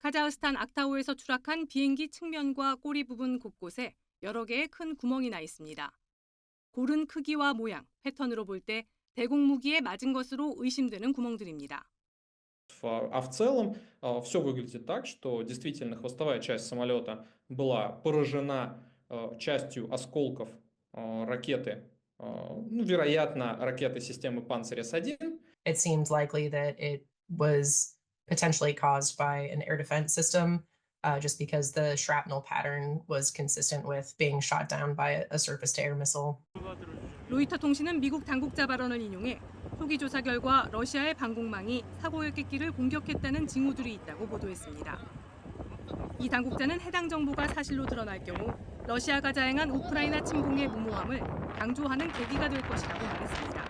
카자흐스탄 악타우에서 추락한 비행기 측면과 꼬리 부분 곳곳에 여러 개의 큰 구멍이 나 있습니다. 고른 크기와 모양, 패턴으로 볼 때 대공 무기에 맞은 것으로 의심되는 구멍들입니다. А в целом все выглядит так, что действительно хвостовая часть самолета была поражена частью осколков ракеты, вероятно, ракеты системы «Панцирь-С1». It seemed likely that it was potentially caused by an air defense system, just because the shrapnel pattern was consistent with being shot down by a surface-to-air missile. 로이터 통신은 미국 당국자 발언을 인용해 초기 조사 결과 러시아의 방공망이 사고 여객기를 공격했다는 징후들이 있다고 보도했습니다. 이 당국자는 해당 정보가 사실로 드러날 경우 러시아가 자행한 우크라이나 침공의 무모함을 강조하는 계기가 될 것이라고 말했습니다.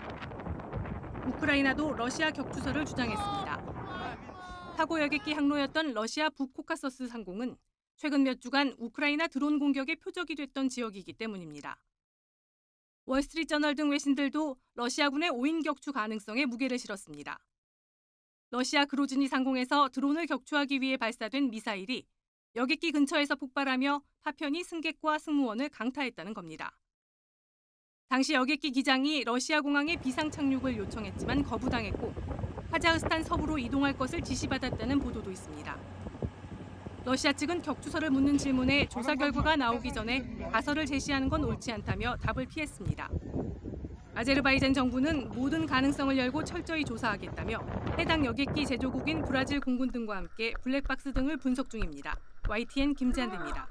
우크라이나도 러시아 격추설을 주장했습니다. 사고 여객기 항로였던 러시아 북코카서스 상공은 최근 몇 주간 우크라이나 드론 공격의 표적이 됐던 지역이기 때문입니다. 월스트리트저널 등 외신들도 러시아군의 오인 격추 가능성에 무게를 실었습니다. 러시아 그로즈니 상공에서 드론을 격추하기 위해 발사된 미사일이 여객기 근처에서 폭발하며 파편이 승객과 승무원을 강타했다는 겁니다. 당시 여객기 기장이 러시아 공항에 비상 착륙을 요청했지만 거부당했고 카자흐스탄 서부로 이동할 것을 지시받았다는 보도도 있습니다. 러시아 측은 격추설을 묻는 질문에 조사 결과가 나오기 전에 가설을 제시하는 건 옳지 않다며 답을 피했습니다. 아제르바이잔 정부는 모든 가능성을 열고 철저히 조사하겠다며 해당 여객기 제조국인 브라질 공군 등과 함께 블랙박스 등을 분석 중입니다. YTN 김지한입니다.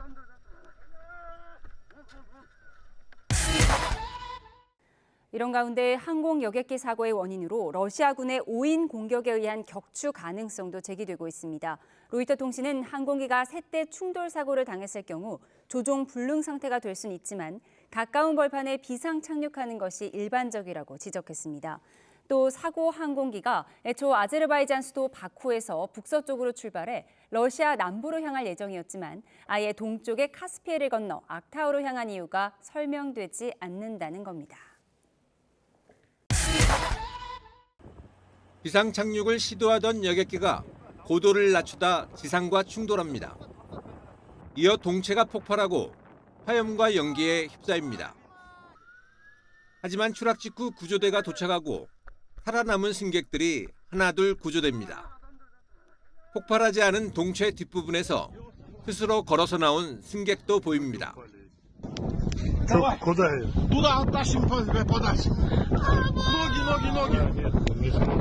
이런 가운데 항공 여객기 사고의 원인으로 러시아군의 오인 공격에 의한 격추 가능성도 제기되고 있습니다. 로이터 통신은 항공기가 세대 충돌 사고를 당했을 경우 조종 불능 상태가 될 수는 있지만 가까운 벌판에 비상 착륙하는 것이 일반적이라고 지적했습니다. 또 사고 항공기가 애초 아제르바이잔 수도 바쿠에서 북서쪽으로 출발해 러시아 남부로 향할 예정이었지만 아예 동쪽의 카스피해를 건너 악타우로 향한 이유가 설명되지 않는다는 겁니다. 비상 착륙을 시도하던 여객기가 고도를 낮추다 지상과 충돌합니다. 이어 동체가 폭발하고 화염과 연기에 휩싸입니다. 하지만 추락 직후 구조대가 도착하고 살아남은 승객들이 하나둘 구조됩니다. 폭발하지 않은 동체 뒷부분에서 스스로 걸어서 나온 승객도 보입니다. Куда? Туда оттащим, подальше. Ноги.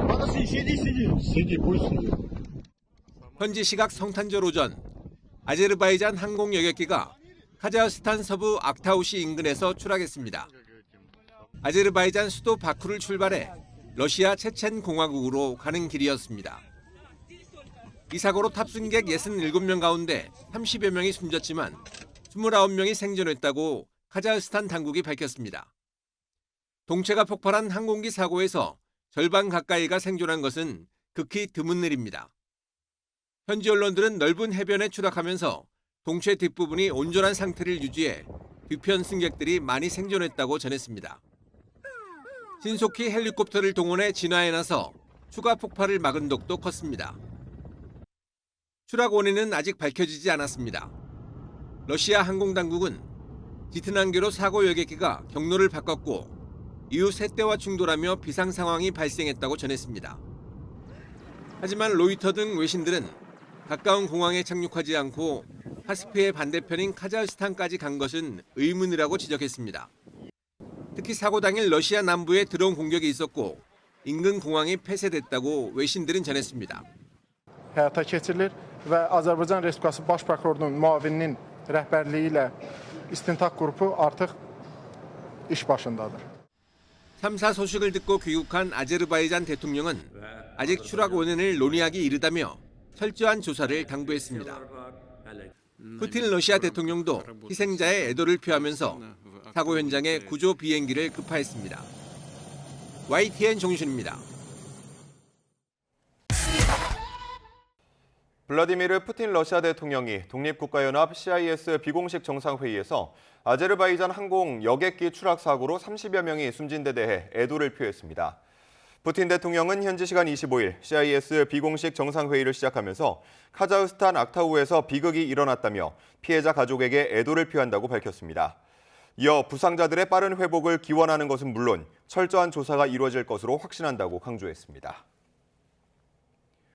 Подожди, сиди. Сиди, пусть сиди. 현지 시각 성탄절 오전, 아제르바이잔 항공 여객기가 카자흐스탄 서부 악타우시 인근에서 추락했습니다. 아제르바이잔 수도 바쿠를 출발해 러시아 체첸 공화국으로 가는 길이었습니다. 이 사고로 탑승객 67명 가운데 30여 명이 숨졌지만 29명이 생존했다고 카자흐스탄 당국이 밝혔습니다. 동체가 폭발한 항공기 사고에서 절반 가까이가 생존한 것은 극히 드문 일입니다. 현지 언론들은 넓은 해변에 추락하면서 동체 뒷부분이 온전한 상태를 유지해 뒤편 승객들이 많이 생존했다고 전했습니다. 신속히 헬리콥터를 동원해 진화에 나서 추가 폭발을 막은 덕도 컸습니다. 추락 원인은 아직 밝혀지지 않았습니다. 러시아 항공당국은 짙은 안개로 사고 여객기가 경로를 바꿨고 이후 세대와 충돌하며 비상 상황이 발생했다고 전했습니다. 하지만 로이터 등 외신들은 가까운 공항에 착륙하지 않고 카스피해 반대편인 카자흐스탄까지 간 것은 의문이라고 지적했습니다. 특히 사고 당일 러시아 남부에 드론 공격이 있었고 인근 공항이 폐쇄됐다고 외신들은 전했습니다. Həyata keçirilir və Azərbaycan Respublikası Baş Prokurorunun müavininin rəhbərliyi ilə istintaq qrupu artıq iş başındadır. 3사 소식을 듣고 귀국한 아제르바이잔 대통령은 아직 추락 원인을 논의하기 이르다며 철저한 조사를 당부했습니다. 푸틴 러시아 대통령도 희생자의 애도를 표하면서 사고 현장에 구조 비행기를 급파했습니다. YTN 정유신입니다. 블라디미르 푸틴 러시아 대통령이 독립국가연합 CIS 비공식 정상회의에서 아제르바이잔 항공 여객기 추락 사고로 30여 명이 숨진 데 대해 애도를 표했습니다. 푸틴 대통령은 현지 시간 25일 CIS 비공식 정상회의를 시작하면서 카자흐스탄 악타우에서 비극이 일어났다며 피해자 가족에게 애도를 표한다고 밝혔습니다. 이어 부상자들의 빠른 회복을 기원하는 것은 물론 철저한 조사가 이루어질 것으로 확신한다고 강조했습니다.